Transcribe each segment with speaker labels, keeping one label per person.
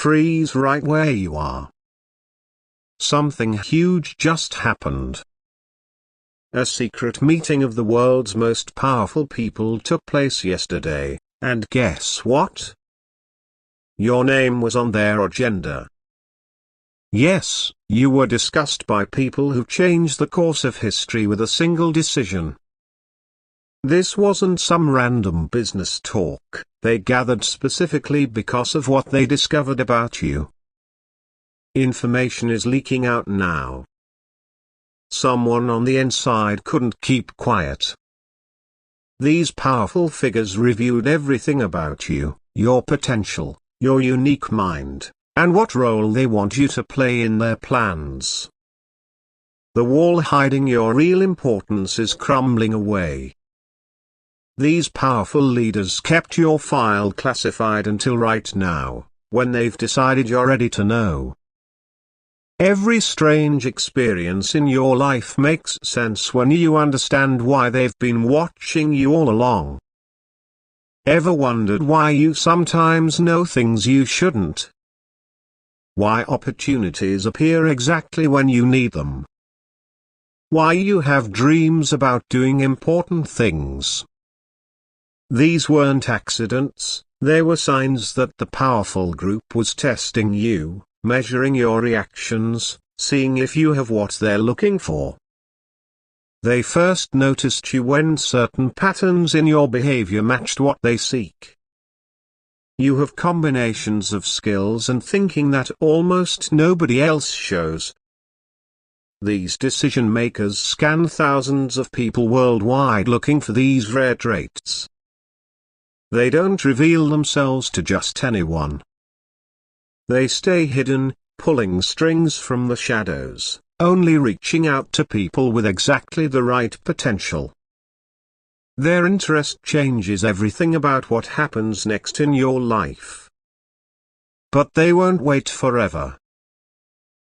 Speaker 1: Freeze right where you are. Something huge just happened. A secret meeting of the world's most powerful people took place yesterday, and guess what? Your name was on their agenda. Yes, you were discussed by people who changed the course of history with a single decision. This wasn't some random business talk, they gathered specifically because of what they discovered about you. Information is leaking out now. Someone on the inside couldn't keep quiet. These powerful figures reviewed everything about you, your potential, your unique mind, and what role they want you to play in their plans. The wall hiding your real importance is crumbling away. These powerful leaders kept your file classified until right now, when they've decided you're ready to know. Every strange experience in your life makes sense when you understand why they've been watching you all along. Ever wondered why you sometimes know things you shouldn't? Why opportunities appear exactly when you need them? Why you have dreams about doing important things? These weren't accidents, they were signs that the powerful group was testing you, measuring your reactions, seeing if you have what they're looking for. They first noticed you when certain patterns in your behavior matched what they seek. You have combinations of skills and thinking that almost nobody else shows. These decision makers scan thousands of people worldwide looking for these rare traits. They don't reveal themselves to just anyone. They stay hidden, pulling strings from the shadows, only reaching out to people with exactly the right potential. Their interest changes everything about what happens next in your life. But they won't wait forever.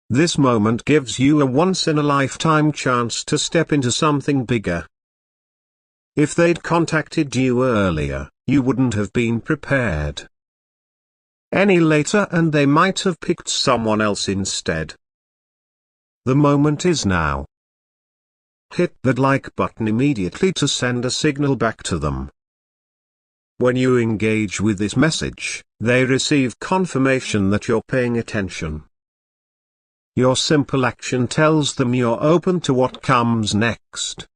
Speaker 1: This moment gives you a once-in-a-lifetime chance to step into something bigger. If they'd contacted you earlier, you wouldn't have been prepared. Any later and they might have picked someone else instead. The moment is now. Hit that like button immediately to send a signal back to them. When you engage with this message, they receive confirmation that you're paying attention. Your simple action tells them you're open to what comes next.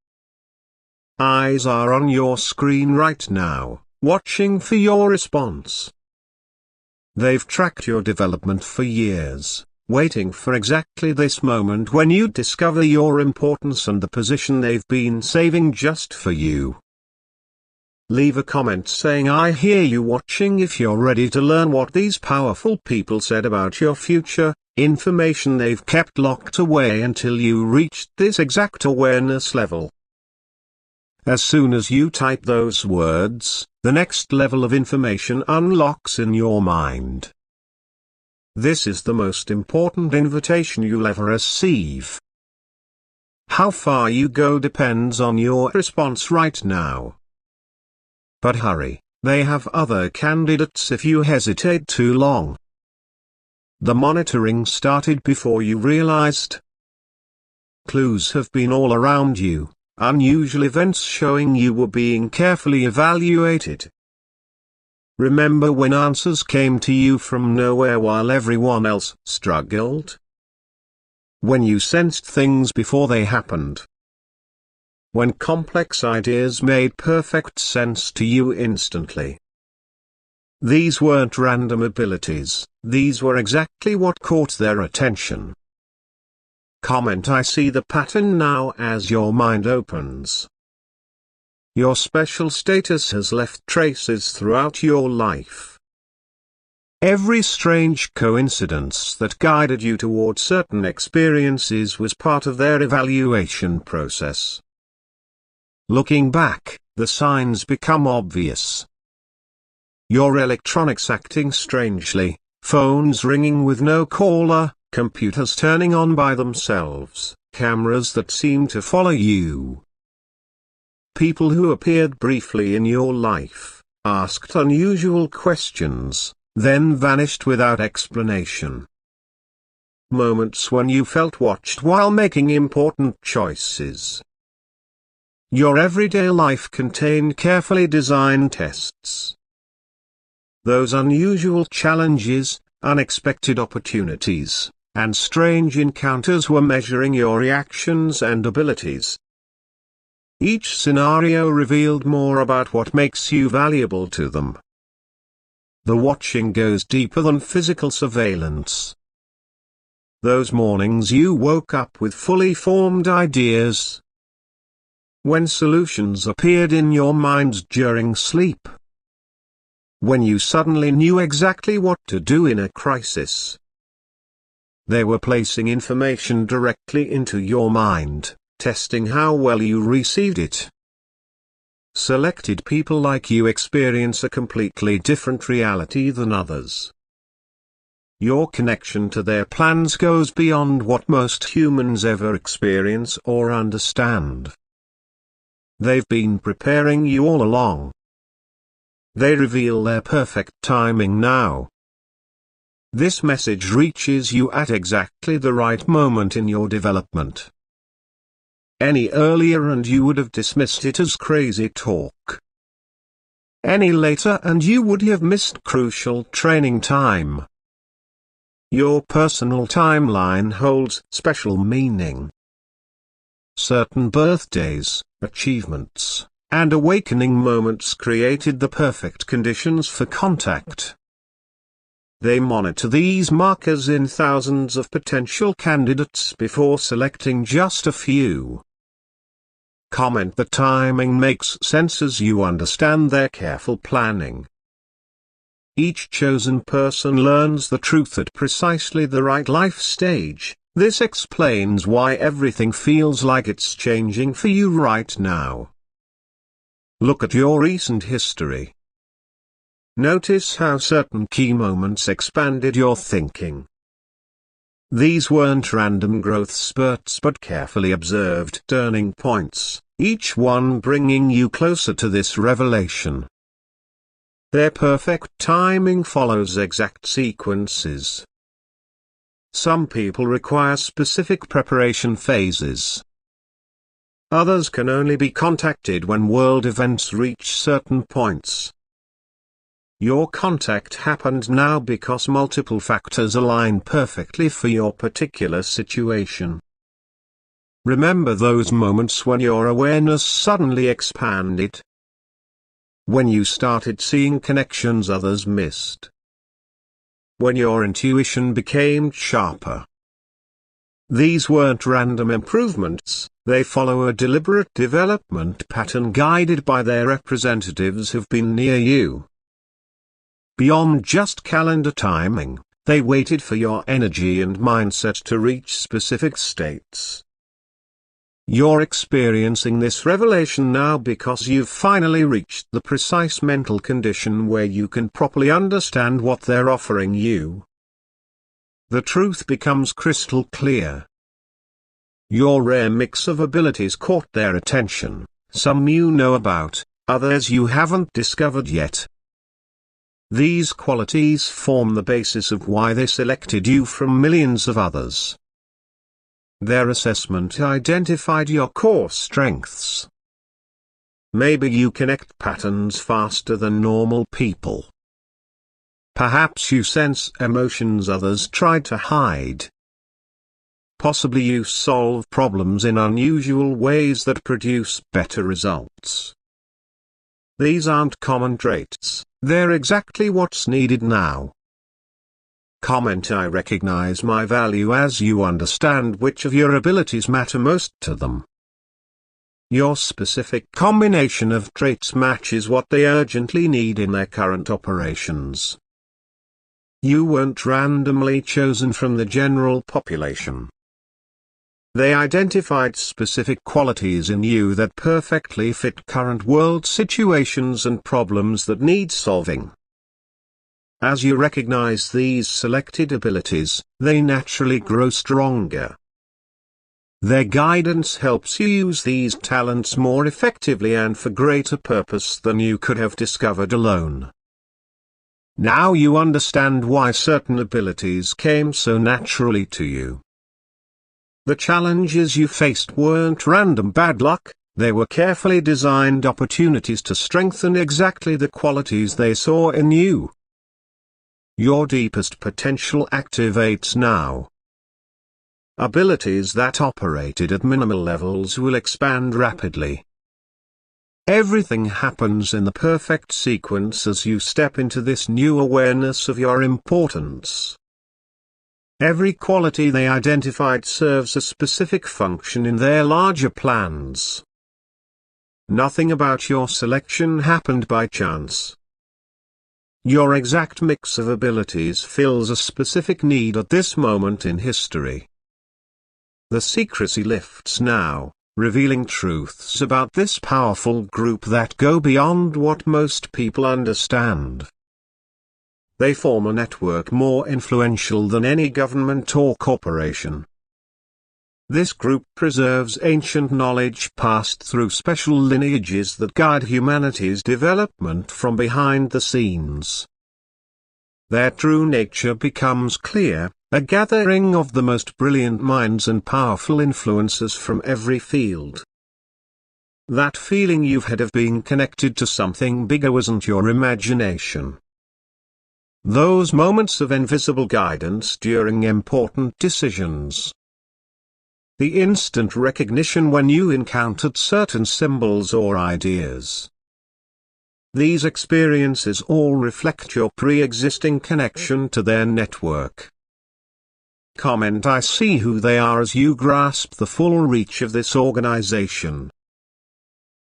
Speaker 1: Eyes are on your screen right now, watching for your response. They've tracked your development for years, waiting for exactly this moment when you discover your importance and the position they've been saving just for you. Leave a comment saying I hear you watching if you're ready to learn what these powerful people said about your future, information they've kept locked away until you reached this exact awareness level. As soon as you type those words, the next level of information unlocks in your mind. This is the most important invitation you'll ever receive. How far you go depends on your response right now. But hurry, they have other candidates if you hesitate too long. The monitoring started before you realized. Clues have been all around you. Unusual events showing you were being carefully evaluated. Remember when answers came to you from nowhere while everyone else struggled? When you sensed things before they happened? When complex ideas made perfect sense to you instantly? These weren't random abilities, these were exactly what caught their attention. Comment I see the pattern now as your mind opens. Your special status has left traces throughout your life. Every strange coincidence that guided you toward certain experiences was part of their evaluation process. Looking back, the signs become obvious. Your electronics acting strangely, phones ringing with no caller, computers turning on by themselves, cameras that seem to follow you. People who appeared briefly in your life, asked unusual questions, then vanished without explanation. Moments when you felt watched while making important choices. Your everyday life contained carefully designed tests. Those unusual challenges, unexpected opportunities, and strange encounters were measuring your reactions and abilities. Each scenario revealed more about what makes you valuable to them. The watching goes deeper than physical surveillance. Those mornings you woke up with fully formed ideas. When solutions appeared in your mind during sleep. When you suddenly knew exactly what to do in a crisis. They were placing information directly into your mind, testing how well you received it. Selected people like you experience a completely different reality than others. Your connection to their plans goes beyond what most humans ever experience or understand. They've been preparing you all along. They reveal their perfect timing now. This message reaches you at exactly the right moment in your development. Any earlier and you would have dismissed it as crazy talk. Any later and you would have missed crucial training time. Your personal timeline holds special meaning. Certain birthdays, achievements, and awakening moments created the perfect conditions for contact. They monitor these markers in thousands of potential candidates before selecting just a few. Comment: the timing makes sense as you understand their careful planning. Each chosen person learns the truth at precisely the right life stage. This explains why everything feels like it's changing for you right now. Look at your recent history. Notice how certain key moments expanded your thinking. These weren't random growth spurts but carefully observed turning points, each one bringing you closer to this revelation. Their perfect timing follows exact sequences. Some people require specific preparation phases. Others can only be contacted when world events reach certain points. Your contact happened now because multiple factors align perfectly for your particular situation. Remember those moments when your awareness suddenly expanded. When you started seeing connections others missed. When your intuition became sharper. These weren't random improvements, they follow a deliberate development pattern guided by their representatives who've been near you. Beyond just calendar timing, they waited for your energy and mindset to reach specific states. You're experiencing this revelation now because you've finally reached the precise mental condition where you can properly understand what they're offering you. The truth becomes crystal clear. Your rare mix of abilities caught their attention, some you know about, others you haven't discovered yet. These qualities form the basis of why they selected you from millions of others. Their assessment identified your core strengths. Maybe you connect patterns faster than normal people. Perhaps you sense emotions others try to hide. Possibly you solve problems in unusual ways that produce better results. These aren't common traits, they're exactly what's needed now. Comment: I recognize my value as you understand which of your abilities matter most to them. Your specific combination of traits matches what they urgently need in their current operations. You weren't randomly chosen from the general population. They identified specific qualities in you that perfectly fit current world situations and problems that need solving. As you recognize these selected abilities, they naturally grow stronger. Their guidance helps you use these talents more effectively and for greater purpose than you could have discovered alone. Now you understand why certain abilities came so naturally to you. The challenges you faced weren't random bad luck, they were carefully designed opportunities to strengthen exactly the qualities they saw in you. Your deepest potential activates now. Abilities that operated at minimal levels will expand rapidly. Everything happens in the perfect sequence as you step into this new awareness of your importance. Every quality they identified serves a specific function in their larger plans. Nothing about your selection happened by chance. Your exact mix of abilities fills a specific need at this moment in history. The secrecy lifts now, revealing truths about this powerful group that go beyond what most people understand. They form a network more influential than any government or corporation. This group preserves ancient knowledge passed through special lineages that guide humanity's development from behind the scenes. Their true nature becomes clear, a gathering of the most brilliant minds and powerful influences from every field. That feeling you've had of being connected to something bigger wasn't your imagination. Those moments of invisible guidance during important decisions. The instant recognition when you encountered certain symbols or ideas. These experiences all reflect your pre-existing connection to their network. Comment: I see who they are as you grasp the full reach of this organization.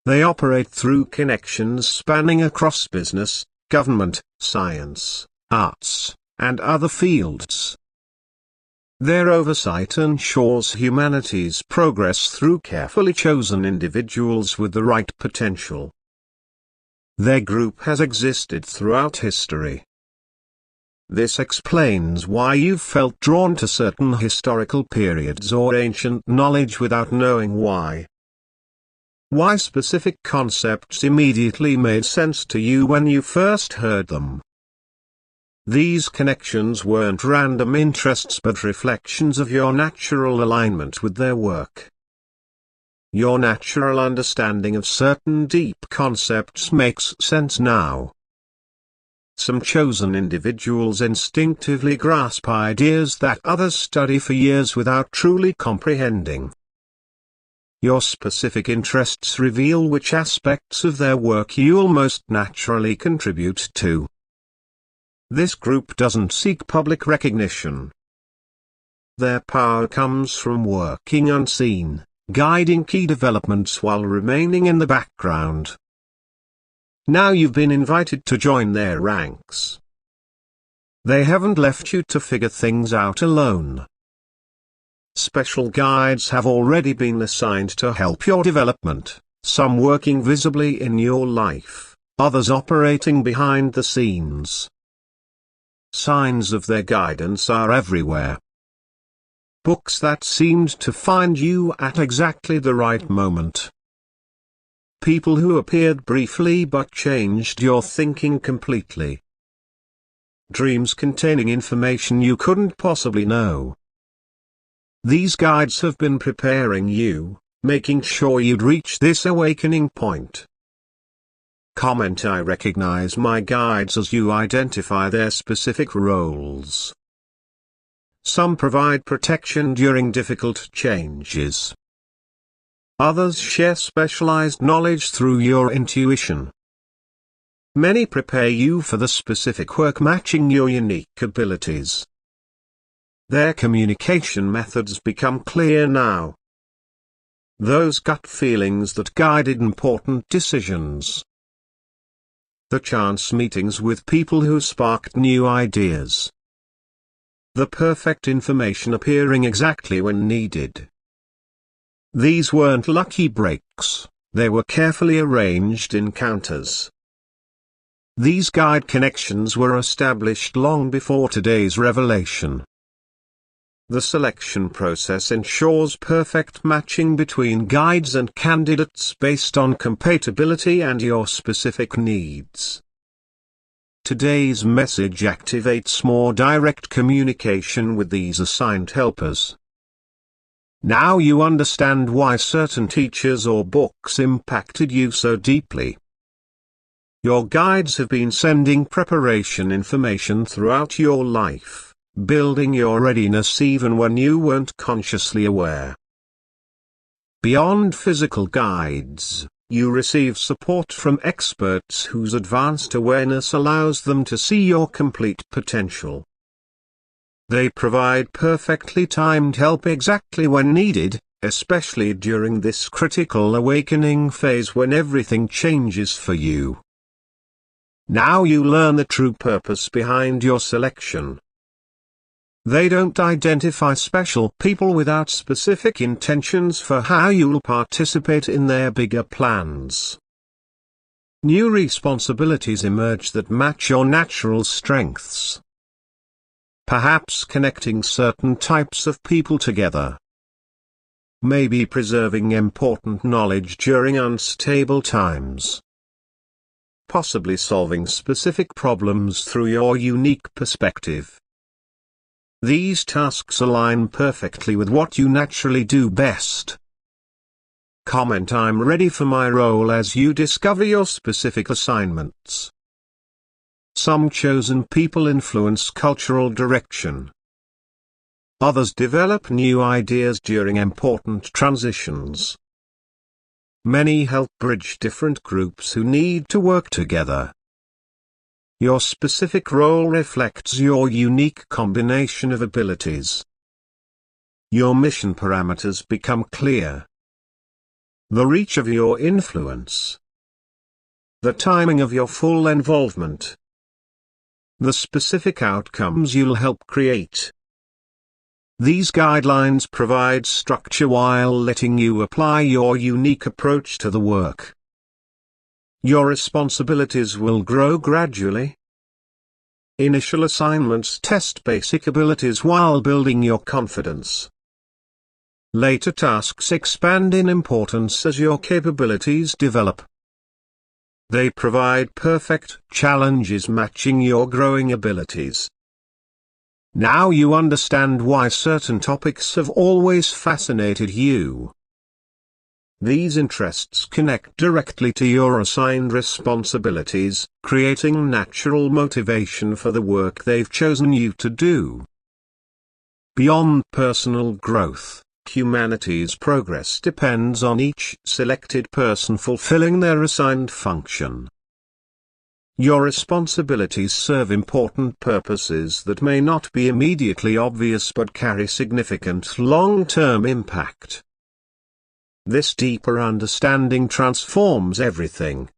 Speaker 1: They operate through connections spanning across business, government, science, arts, and other fields. Their oversight ensures humanity's progress through carefully chosen individuals with the right potential. Their group has existed throughout history. This explains why you've felt drawn to certain historical periods or ancient knowledge without knowing why. Why specific concepts immediately made sense to you when you first heard them. These connections weren't random interests but reflections of your natural alignment with their work. Your natural understanding of certain deep concepts makes sense now. Some chosen individuals instinctively grasp ideas that others study for years without truly comprehending. Your specific interests reveal which aspects of their work you'll most naturally contribute to. This group doesn't seek public recognition. Their power comes from working unseen, guiding key developments while remaining in the background. Now you've been invited to join their ranks. They haven't left you to figure things out alone. Special guides have already been assigned to help your development, some working visibly in your life, others operating behind the scenes. Signs of their guidance are everywhere. Books that seemed to find you at exactly the right moment. People who appeared briefly but changed your thinking completely. Dreams containing information you couldn't possibly know. These guides have been preparing you, making sure you'd reach this awakening point. Comment: I recognize my guides as you identify their specific roles. Some provide protection during difficult changes. Others share specialized knowledge through your intuition. Many prepare you for the specific work matching your unique abilities. Their communication methods become clear now. Those gut feelings that guided important decisions. The chance meetings with people who sparked new ideas. The perfect information appearing exactly when needed. These weren't lucky breaks, they were carefully arranged encounters. These guide connections were established long before today's revelation. The selection process ensures perfect matching between guides and candidates based on compatibility and your specific needs. Today's message activates more direct communication with these assigned helpers. Now you understand why certain teachers or books impacted you so deeply. Your guides have been sending preparation information throughout your life, building your readiness even when you weren't consciously aware. Beyond physical guides, you receive support from experts whose advanced awareness allows them to see your complete potential. They provide perfectly timed help exactly when needed, especially during this critical awakening phase when everything changes for you. Now you learn the true purpose behind your selection. They don't identify special people without specific intentions for how you'll participate in their bigger plans. New responsibilities emerge that match your natural strengths. Perhaps connecting certain types of people together. Maybe preserving important knowledge during unstable times. Possibly solving specific problems through your unique perspective. These tasks align perfectly with what you naturally do best. Comment: I'm ready for my role as you discover your specific assignments. Some chosen people influence cultural direction. Others develop new ideas during important transitions. Many help bridge different groups who need to work together. Your specific role reflects your unique combination of abilities. Your mission parameters become clear. The reach of your influence. The timing of your full involvement. The specific outcomes you'll help create. These guidelines provide structure while letting you apply your unique approach to the work. Your responsibilities will grow gradually. Initial assignments test basic abilities while building your confidence. Later tasks expand in importance as your capabilities develop. They provide perfect challenges matching your growing abilities. Now you understand why certain topics have always fascinated you. These interests connect directly to your assigned responsibilities, creating natural motivation for the work they've chosen you to do. Beyond personal growth, humanity's progress depends on each selected person fulfilling their assigned function. Your responsibilities serve important purposes that may not be immediately obvious but carry significant long-term impact. This deeper understanding transforms everything.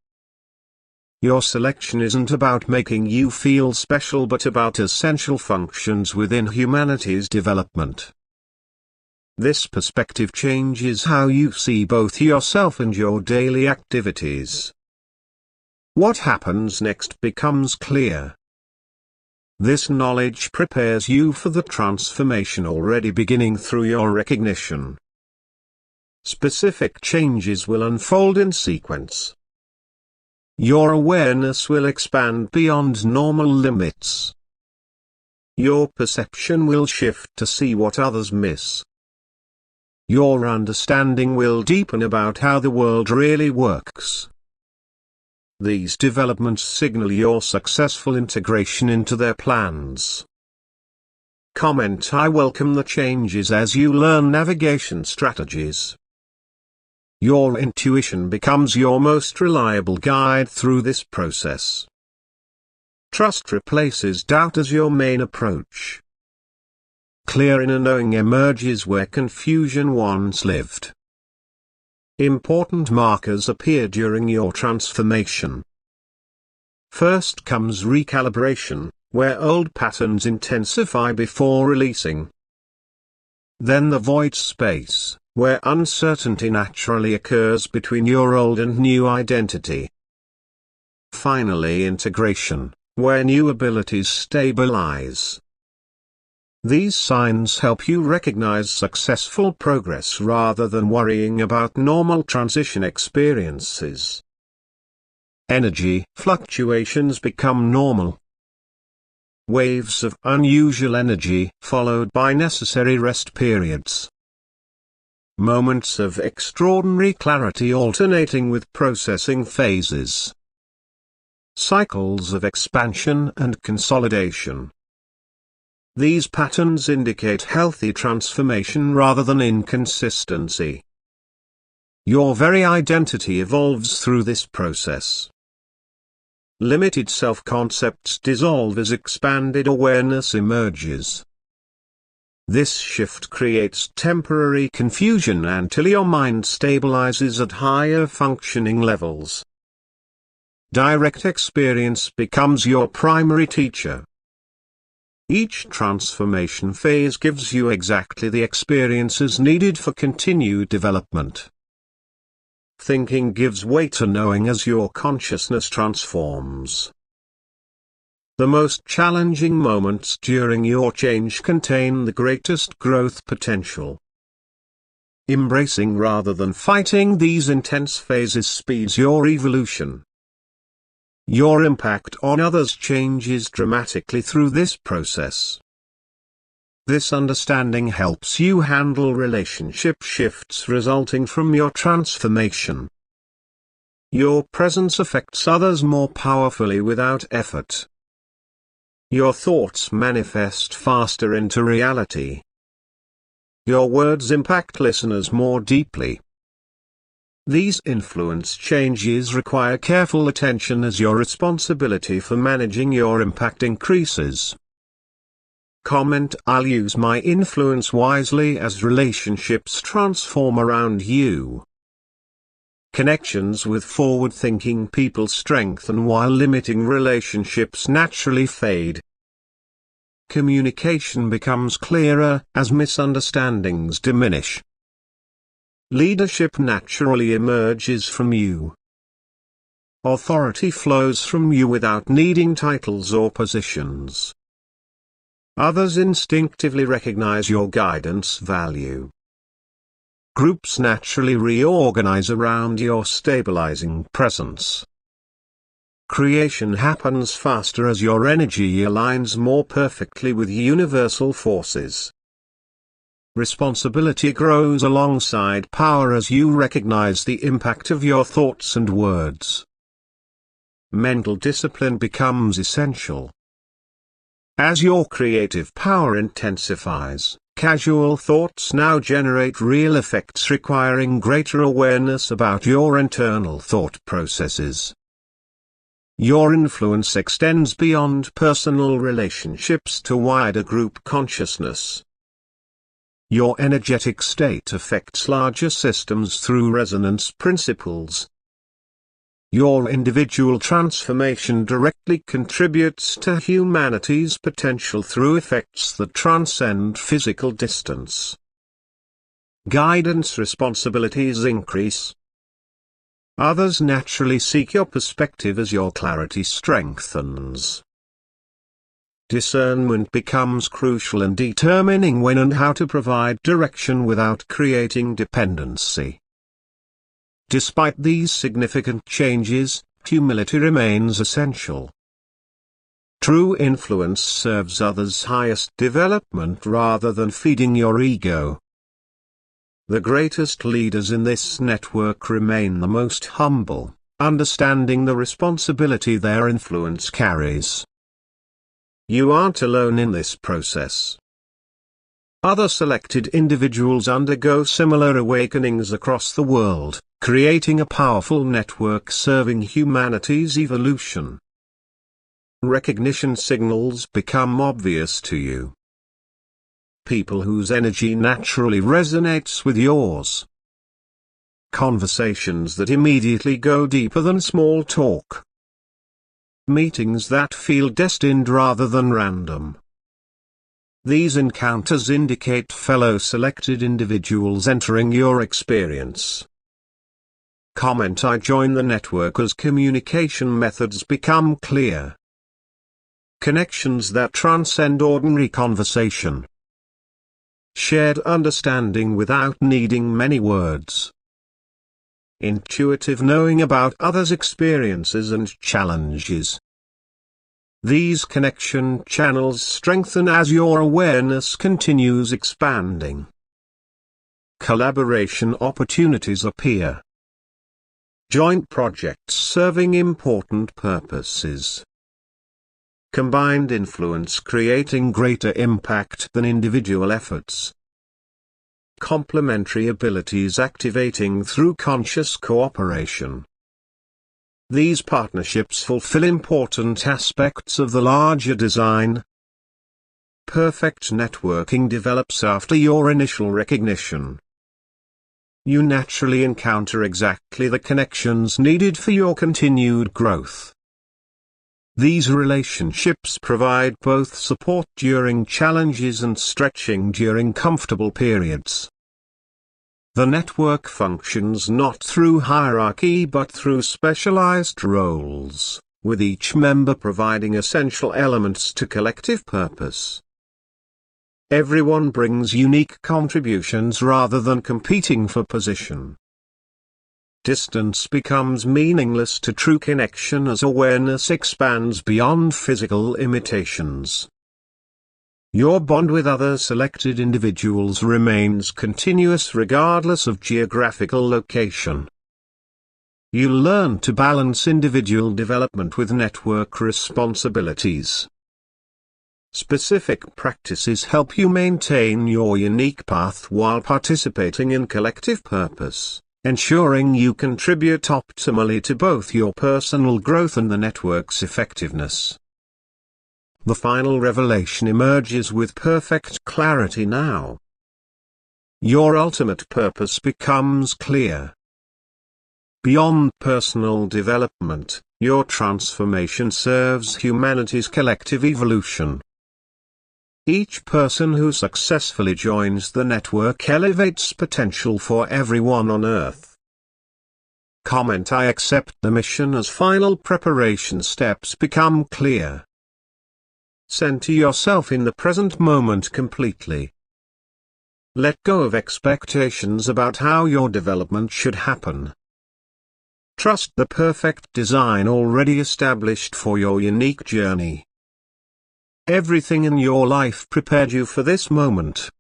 Speaker 1: Your selection isn't about making you feel special but about essential functions within humanity's development. This perspective changes how you see both yourself and your daily activities. What happens next becomes clear. This knowledge prepares you for the transformation already beginning through your recognition. Specific changes will unfold in sequence. Your awareness will expand beyond normal limits. Your perception will shift to see what others miss. Your understanding will deepen about how the world really works. These developments signal your successful integration into their plans. Comment: I welcome the changes as you learn navigation strategies. Your intuition becomes your most reliable guide through this process. Trust replaces doubt as your main approach. Clear inner knowing emerges where confusion once lived. Important markers appear during your transformation. First comes recalibration, where old patterns intensify before releasing. Then the void space, where uncertainty naturally occurs between your old and new identity. Finally, integration, where new abilities stabilize. These signs help you recognize successful progress rather than worrying about normal transition experiences. Energy fluctuations become normal. Waves of unusual energy, followed by necessary rest periods. Moments of extraordinary clarity alternating with processing phases. Cycles of expansion and consolidation. These patterns indicate healthy transformation rather than inconsistency. Your very identity evolves through this process. Limited self-concepts dissolve as expanded awareness emerges. This shift creates temporary confusion until your mind stabilizes at higher functioning levels. Direct experience becomes your primary teacher. Each transformation phase gives you exactly the experiences needed for continued development. Thinking gives way to knowing as your consciousness transforms. The most challenging moments during your change contain the greatest growth potential. Embracing rather than fighting these intense phases speeds your evolution. Your impact on others changes dramatically through this process. This understanding helps you handle relationship shifts resulting from your transformation. Your presence affects others more powerfully without effort. Your thoughts manifest faster into reality. Your words impact listeners more deeply. These influence changes require careful attention as your responsibility for managing your impact increases. I'll use my influence wisely as relationships transform around you. Connections with forward-thinking people strengthen while limiting relationships naturally fade. Communication becomes clearer as misunderstandings diminish. Leadership naturally emerges from you. Authority flows from you without needing titles or positions. Others instinctively recognize your guidance value. Groups naturally reorganize around your stabilizing presence. Creation happens faster as your energy aligns more perfectly with universal forces. Responsibility grows alongside power as you recognize the impact of your thoughts and words. Mental discipline becomes essential. As your creative power intensifies, casual thoughts now generate real effects requiring greater awareness about your internal thought processes. Your influence extends beyond personal relationships to wider group consciousness. Your energetic state affects larger systems through resonance principles. Your individual transformation directly contributes to humanity's potential through effects that transcend physical distance. Guidance responsibilities increase. Others naturally seek your perspective as your clarity strengthens. Discernment becomes crucial in determining when and how to provide direction without creating dependency. Despite these significant changes, humility remains essential. True influence serves others' highest development rather than feeding your ego. The greatest leaders in this network remain the most humble, understanding the responsibility their influence carries. You aren't alone in this process. Other selected individuals undergo similar awakenings across the world, creating a powerful network serving humanity's evolution. Recognition signals become obvious to you. People whose energy naturally resonates with yours. Conversations that immediately go deeper than small talk. Meetings that feel destined rather than random. These encounters indicate fellow selected individuals entering your experience. I join the network as communication methods become clear. Connections that transcend ordinary conversation. Shared understanding without needing many words. intuitive knowing about others' experiences and challenges. These connection channels strengthen as your awareness continues expanding. Collaboration opportunities appear. Joint projects serving important purposes. Combined influence creating greater impact than individual efforts. Complementary abilities activating through conscious cooperation. These partnerships fulfill important aspects of the larger design. Perfect networking develops after your initial recognition. You naturally encounter exactly the connections needed for your continued growth. These relationships provide both support during challenges and stretching during comfortable periods. The network functions not through hierarchy but through specialized roles, with each member providing essential elements to collective purpose. Everyone brings unique contributions rather than competing for position. Distance becomes meaningless to true connection as awareness expands beyond physical imitations. Your bond with other selected individuals remains continuous regardless of geographical location. You learn to balance individual development with network responsibilities. Specific practices help you maintain your unique path while participating in collective purpose, ensuring you contribute optimally to both your personal growth and the network's effectiveness. The final revelation emerges with perfect clarity now. Your ultimate purpose becomes clear. Beyond personal development, your transformation serves humanity's collective evolution. Each person who successfully joins the network elevates potential for everyone on Earth. I accept the mission as final preparation steps become clear. Center yourself in the present moment completely. Let go of expectations about how your development should happen. Trust the perfect design already established for your unique journey. Everything in your life prepared you for this moment.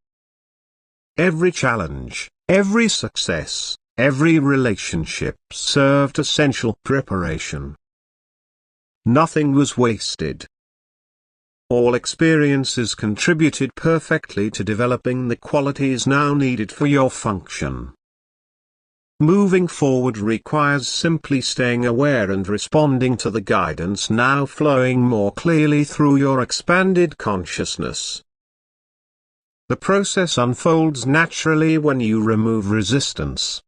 Speaker 1: Every challenge, every success, every relationship served essential preparation. Nothing was wasted. All experiences contributed perfectly to developing the qualities now needed for your function. Moving forward requires simply staying aware and responding to the guidance now flowing more clearly through your expanded consciousness. The process unfolds naturally when you remove resistance.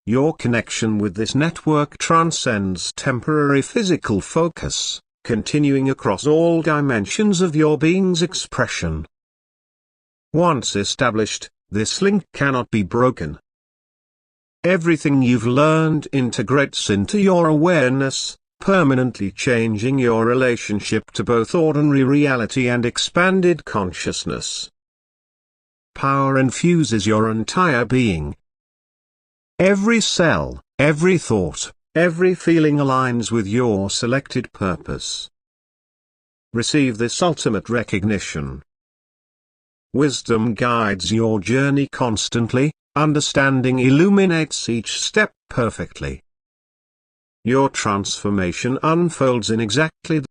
Speaker 1: Your connection with this network transcends temporary physical focus, continuing across all dimensions of your being's expression. Once established, this link cannot be broken. Everything you've learned integrates into your awareness, permanently changing your relationship to both ordinary reality and expanded consciousness. Power infuses your entire being. Every cell, every thought, every feeling aligns with your selected purpose. Receive this ultimate recognition. Wisdom guides your journey constantly, understanding illuminates each step perfectly. Your transformation unfolds in exactly